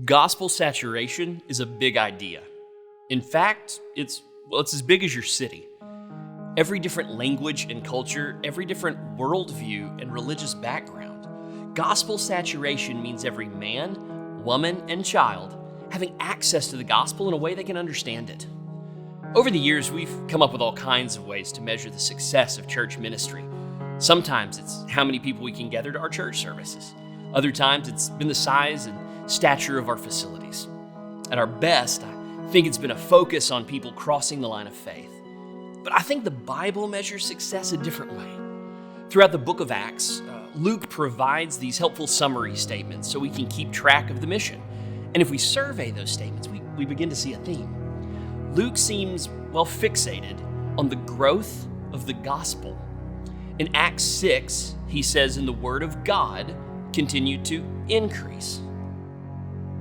Gospel saturation is a big idea. In fact, it's as big as your city. Every different language and culture, every different worldview and religious background. Gospel saturation means every man, woman, and child having access to the gospel in a way they can understand it. Over the years, we've come up with all kinds of ways to measure the success of church ministry. Sometimes it's how many people we can gather to our church services. Other times it's been the size and stature of our facilities. At our best, I think it's been a focus on people crossing the line of faith. But I think the Bible measures success a different way. Throughout the book of Acts, Luke provides these helpful summary statements so we can keep track of the mission. And if we survey those statements, we begin to see a theme. Luke seems, fixated on the growth of the gospel. In Acts 6, he says, "And the word of God continued to increase."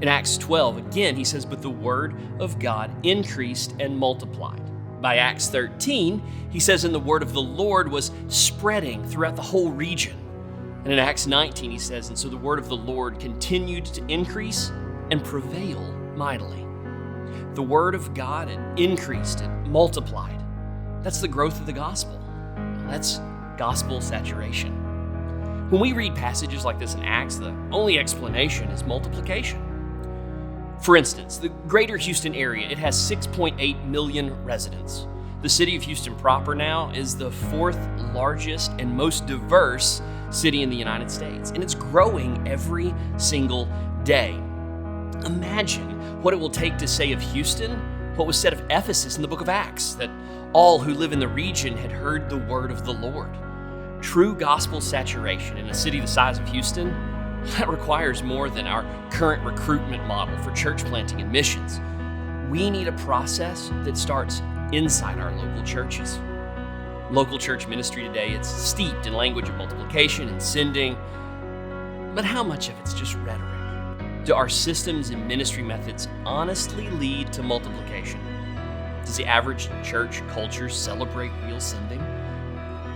In Acts 12, again, he says, "But the word of God increased and multiplied." By Acts 13, he says, "And the word of the Lord was spreading throughout the whole region." And in Acts 19, he says, "And so the word of the Lord continued to increase and prevail mightily." The word of God had increased and multiplied. That's the growth of the gospel. That's gospel saturation. When we read passages like this in Acts, the only explanation is multiplication. For instance, the greater Houston area, it has 6.8 million residents. The city of Houston proper now is the fourth largest and most diverse city in the United States, and it's growing every single day. Imagine what it will take to say of Houston what was said of Ephesus in the book of Acts, that all who live in the region had heard the word of the Lord. True gospel saturation in a city the size of Houston, that requires more than our current recruitment model for church planting and missions. We need a process that starts inside our local churches. Local church ministry today, it's steeped in language of multiplication and sending, but how much of it's just rhetoric? Do our systems and ministry methods honestly lead to multiplication? Does the average church culture celebrate real sending?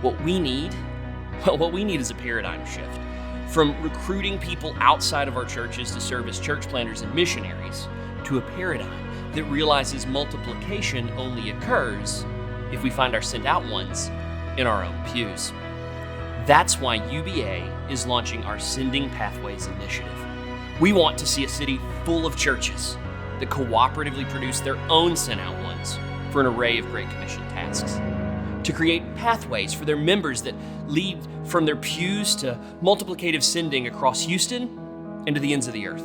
What we need is a paradigm shift. From recruiting people outside of our churches to serve as church planters and missionaries, to a paradigm that realizes multiplication only occurs if we find our sent out ones in our own pews. That's why UBA is launching our Sending Pathways initiative. We want to see a city full of churches that cooperatively produce their own sent out ones for an array of Great Commission tasks. To create pathways for their members that lead from their pews to multiplicative sending across Houston and to the ends of the earth.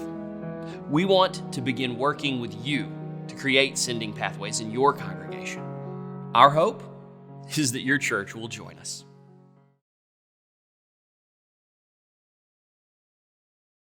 We want to begin working with you to create sending pathways in your congregation. Our hope is that your church will join us.